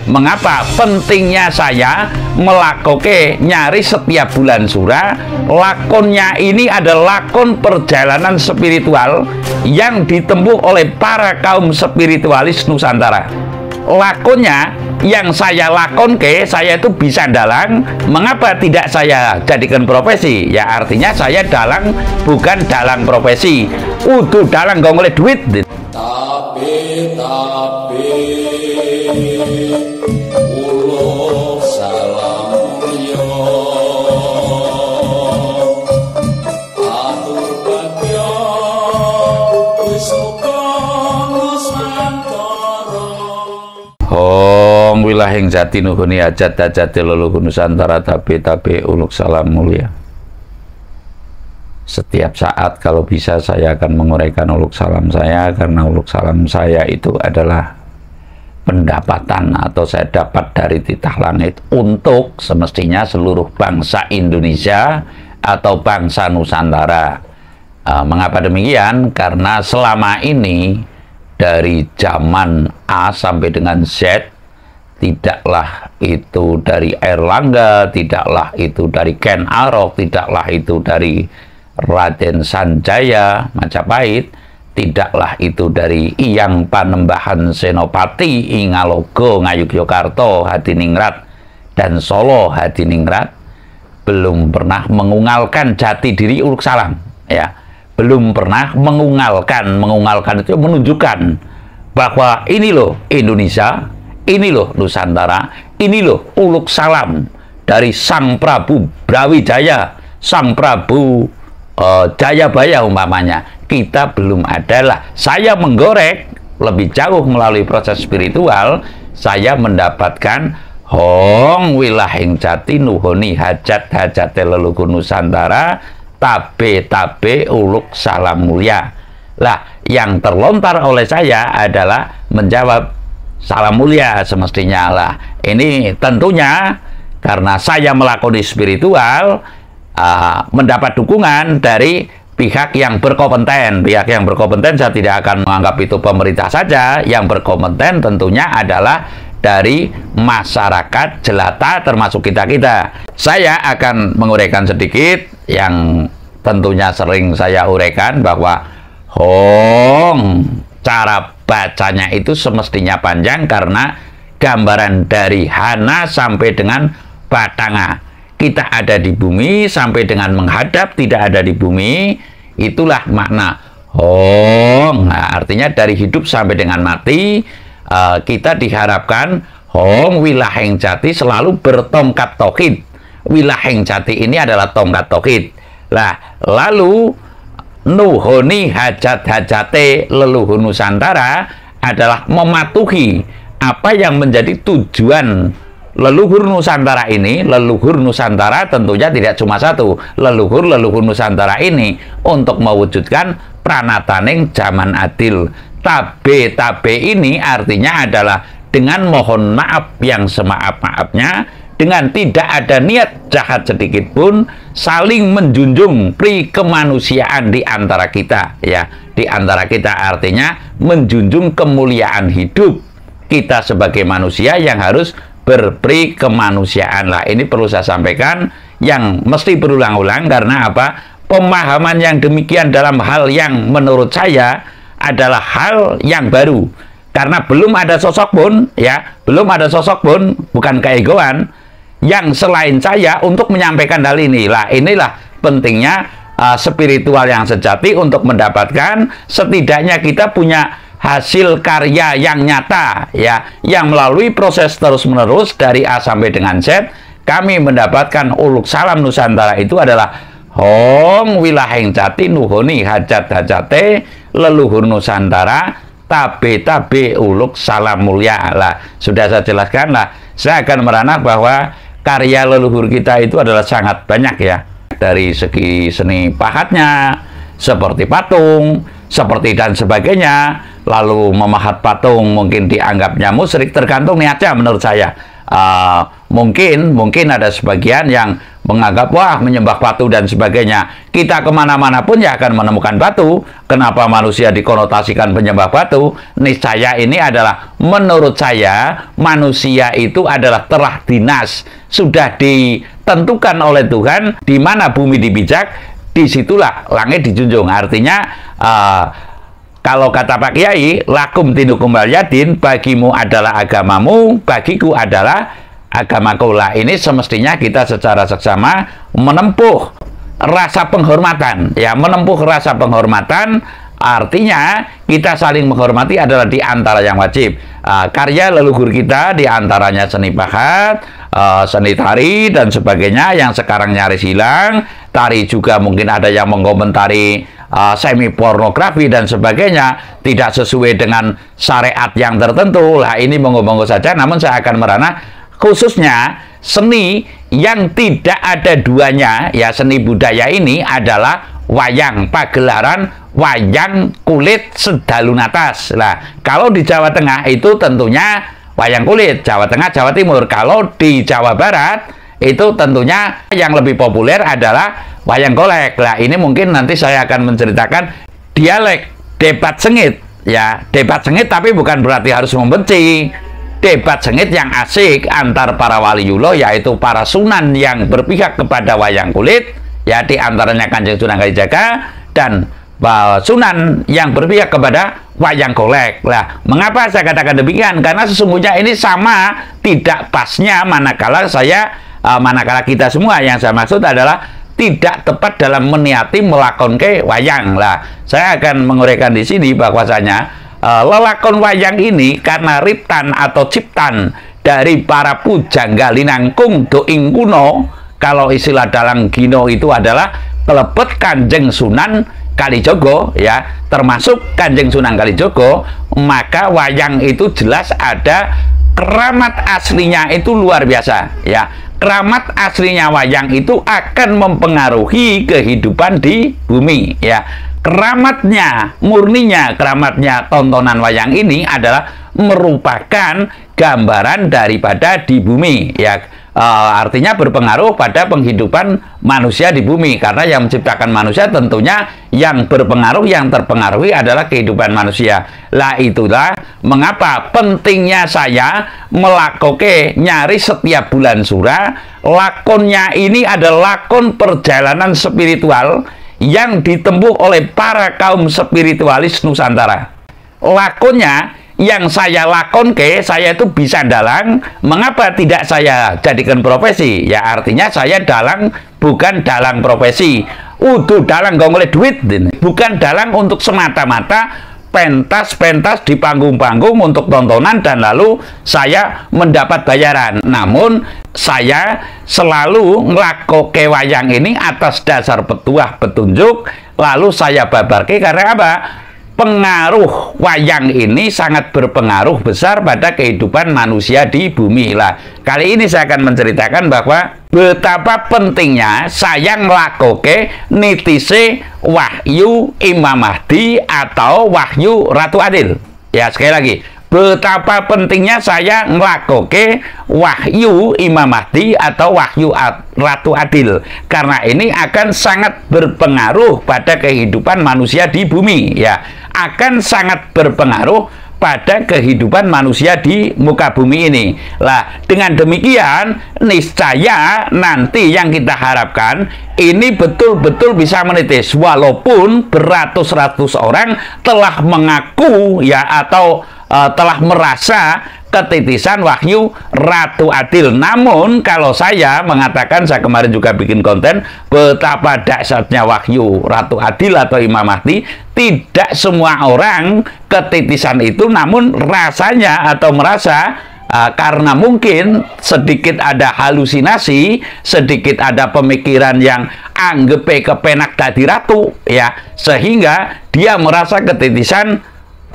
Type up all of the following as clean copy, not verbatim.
Mengapa pentingnya saya melakukan nyari setiap bulan surah? Lakonnya ini adalah lakon perjalanan spiritual yang ditempuh oleh para kaum spiritualis Nusantara. Lakonnya yang saya lakonke, saya itu bisa dalang. Mengapa tidak saya jadikan profesi? Ya artinya saya dalang, bukan dalang profesi. Udah dalang gak ngoleh duit. Tapi uluk salam yo atur bagyo wis uga Nusantara. Om wilahing jati nuhuni hajat-hajate leluhur Nusantara, tapi uluk salam mulia. Setiap saat kalau bisa saya akan menguraikan uluk salam saya, karena uluk salam saya itu adalah pendapatan atau saya dapat dari titah langit untuk semestinya seluruh bangsa Indonesia atau bangsa Nusantara. Mengapa demikian? Karena selama ini dari zaman A sampai dengan Z, tidaklah itu dari Airlangga, tidaklah itu dari Ken Arok, tidaklah itu dari Raden Sanjaya Majapahit, tidaklah itu dari Iyang Panembahan Senopati Ingalogo Ngayogyakarta Hadiningrat dan Solo Hadiningrat, belum pernah mengungalkan jati diri uluk salam, ya, belum pernah mengungalkan itu menunjukkan bahwa ini loh Indonesia, ini loh Nusantara, ini loh uluk salam dari Sang Prabu Brawijaya, Sang Prabu Jayabaya umpamanya. Kita belum adalah. Saya menggorek lebih jauh melalui proses spiritual. Saya mendapatkan hong wilahing jati nuhoni hajat-hajate leluhur Nusantara, tabe uluk salam mulia. Lah, yang terlontar oleh saya adalah menjawab salam mulia semestinya lah. Ini tentunya karena saya melakoni spiritual, mendapat dukungan dari pihak yang berkompeten. Pihak yang berkompeten saya tidak akan menganggap itu pemerintah saja. Yang berkompeten tentunya adalah dari masyarakat jelata, termasuk kita-kita. Saya akan menguraikan sedikit yang tentunya sering saya uraikan, bahwa cara bacanya itu semestinya panjang karena gambaran dari Hana sampai dengan Batanga. Kita ada di bumi sampai dengan menghadap tidak ada di bumi, itulah makna hong. Nah, artinya dari hidup sampai dengan mati, kita diharapkan hong wilaheng jati selalu bertongkat tauhid. Wilaheng jati ini adalah tongkat tauhid. Lah, lalu nuhoni hajat-hajate leluhur Nusantara adalah mematuhi apa yang menjadi tujuan leluhur Nusantara ini. Leluhur Nusantara tentunya tidak cuma satu. Leluhur Nusantara ini untuk mewujudkan pranataning zaman adil. Tabe ini artinya adalah dengan mohon maaf yang semaaf-maafnya, dengan tidak ada niat jahat sedikit pun, saling menjunjung pri kemanusiaan di antara kita, ya. Di antara kita artinya menjunjung kemuliaan hidup kita sebagai manusia yang harus berperi kemanusiaan lah. Ini perlu saya sampaikan, yang mesti berulang-ulang. Karena apa? Pemahaman yang demikian dalam hal yang menurut saya adalah hal yang baru. Karena belum ada sosok pun, ya, belum ada sosok pun, bukan keegoan, yang selain saya untuk menyampaikan hal ini. Lah, inilah pentingnya spiritual yang sejati untuk mendapatkan, setidaknya kita punya hasil karya yang nyata, ya, yang melalui proses terus-menerus dari A sampai dengan Z, kami mendapatkan uluk salam Nusantara itu adalah hong wilaheng jati nuhoni hajat-hajate leluhur Nusantara, tabe uluk salam mulia. Lah, sudah saya jelaskan lah. Saya akan merana bahwa karya leluhur kita itu adalah sangat banyak, ya, dari segi seni pahatnya, seperti patung, seperti dan sebagainya. Lalu memahat patung mungkin dianggapnya musyrik, tergantung niatnya menurut saya. Mungkin ada sebagian yang menganggap wah menyembah batu dan sebagainya. Kita kemana-mana pun ya akan menemukan batu. Kenapa manusia dikonotasikan penyembah batu? Niscaya ini adalah, menurut saya, manusia itu adalah telah dinas, sudah ditentukan oleh Tuhan, di mana bumi dipijak, disitulah langit dijunjung. Artinya kalau kata Pak Kiai, lakum dinukum waliyadin, bagimu adalah agamamu, bagiku adalah agamaku. Lah ini semestinya kita secara seksama menempuh rasa penghormatan, ya, menempuh rasa penghormatan. Artinya kita saling menghormati adalah di antara yang wajib. Karya leluhur kita di antaranya seni pahat, seni tari dan sebagainya yang sekarang nyaris hilang. Tari juga mungkin ada yang mengomentari semi pornografi dan sebagainya, tidak sesuai dengan syariat yang tertentu. Lah ini monggo-monggo saja, namun saya akan merana khususnya seni yang tidak ada duanya, ya, seni budaya ini adalah wayang, pagelaran wayang kulit Sedalunatas. Nah, kalau di Jawa Tengah itu tentunya wayang kulit, Jawa Tengah, Jawa Timur. Kalau di Jawa Barat itu tentunya yang lebih populer adalah wayang golek. Nah, ini mungkin nanti saya akan menceritakan dialek debat sengit, ya, debat sengit, tapi bukan berarti harus membenci. Debat sengit yang asik antar para waliullah, yaitu para sunan yang berpihak kepada wayang kulit, ya, di antaranya Kanjeng Sunan Kalijaga, dan sunan yang berpihak kepada wayang golek. Lah, mengapa saya katakan demikian? Karena sesungguhnya ini sama tidak pasnya manakala kita semua, yang saya maksud adalah tidak tepat dalam meniati melakonke wayang. Lah, saya akan menguraikan di sini bahwasanya lelakon wayang ini karena riptan atau ciptan dari para pujangga linangkung doing kuno. Kalau istilah dalang Gino itu adalah kelebet Kanjeng Sunan Kalijogo, ya, termasuk Kanjeng Sunan Kalijogo, maka wayang itu jelas ada keramat aslinya itu luar biasa, ya. Keramat aslinya wayang itu akan mempengaruhi kehidupan di bumi, ya. Keramatnya, murninya keramatnya tontonan wayang ini adalah merupakan gambaran daripada di bumi, ya. Artinya berpengaruh pada penghidupan manusia di bumi, karena yang menciptakan manusia tentunya yang berpengaruh, yang terpengaruhi adalah kehidupan manusia. Lah itulah mengapa pentingnya saya melakukan nyari setiap bulan surah. Lakonnya ini adalah lakon perjalanan spiritual yang ditempuh oleh para kaum spiritualis Nusantara. Lakonnya yang saya lakonke, saya itu bisa dalang. Mengapa tidak saya jadikan profesi? Ya, artinya saya dalang, bukan dalang profesi. Udah dalang gak oleh duit, bukan dalang untuk semata-mata pentas-pentas di panggung-panggung untuk tontonan dan lalu saya mendapat bayaran. Namun saya selalu ngelakoke wayang ini atas dasar petuah petunjuk, lalu saya babarke. Karena apa? Pengaruh wayang ini sangat berpengaruh besar pada kehidupan manusia di bumi. Lah, kali ini saya akan menceritakan bahwa betapa pentingnya saya ngelakoke nitise wahyu Imam Mahdi atau wahyu Ratu Adil. Ya, sekali lagi, betapa pentingnya saya ngelakoke wahyu Imam Mahdi atau wahyu Ratu Adil, karena ini akan sangat berpengaruh pada kehidupan manusia di bumi, ya, akan sangat berpengaruh pada kehidupan manusia di muka bumi ini. Lah, dengan demikian niscaya nanti yang kita harapkan ini betul-betul bisa menitis, walaupun beratus-ratus orang telah mengaku, ya, atau telah merasa ketitisan wahyu Ratu Adil. Namun kalau saya mengatakan, saya kemarin juga bikin konten betapa dahsyatnya wahyu Ratu Adil atau Imam Mahdi. Tidak semua orang ketitisan itu, namun rasanya atau merasa karena mungkin sedikit ada halusinasi, sedikit ada pemikiran yang anggepe kepenak dadi ratu, ya, sehingga dia merasa ketitisan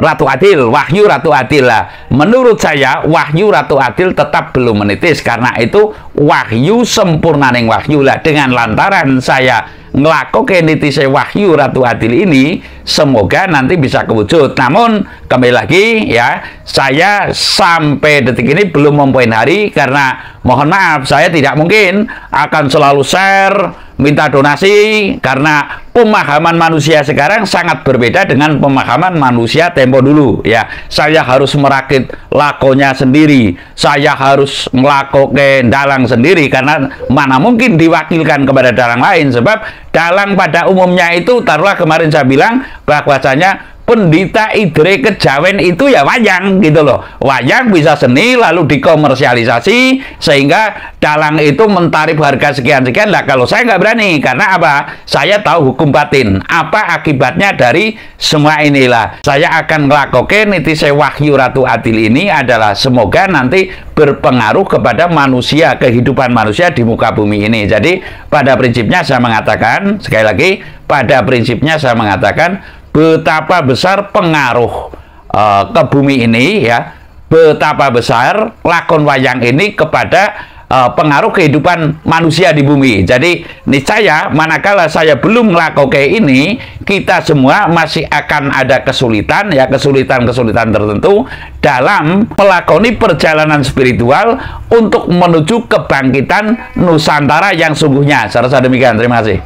Ratu Adil, wahyu Ratu Adil. Lah, menurut saya wahyu Ratu Adil tetap belum menitis, karena itu wahyu sempurnaning wahyu. Lah, dengan lantaran saya ngelakoke nitise wahyu Ratu Adil ini, semoga nanti bisa kewujud. Namun kembali lagi ya, saya sampai detik ini belum mempoin hari karena mohon maaf saya tidak mungkin akan selalu share, minta donasi, karena pemahaman manusia sekarang sangat berbeda dengan pemahaman manusia tempo dulu ya. Saya harus merakit lakonya sendiri, saya harus melakukan dalang sendiri, karena mana mungkin diwakilkan kepada dalang lain, sebab dalang pada umumnya itu, taruhlah kemarin saya bilang bahwasanya Pendeta Idre Kejawen itu ya wayang gitu loh. Wayang bisa seni lalu dikomersialisasi sehingga dalang itu mentarif harga sekian-sekian. Lah kalau saya nggak berani, karena apa? Saya tahu hukum batin. Apa akibatnya dari semua inilah. Saya akan melakukan nitise Wahyu Ratu Adil ini adalah semoga nanti berpengaruh kepada manusia, kehidupan manusia di muka bumi ini. Jadi pada prinsipnya saya mengatakan, sekali lagi, pada prinsipnya saya mengatakan betapa besar pengaruh ke bumi ini ya, betapa besar lakon wayang ini kepada pengaruh kehidupan manusia di bumi. Jadi niscaya manakala saya belum melakukan ini, kita semua masih akan ada kesulitan ya, kesulitan-kesulitan tertentu dalam melakoni perjalanan spiritual untuk menuju kebangkitan Nusantara yang sungguhnya. Saya rasa demikian. Terima kasih.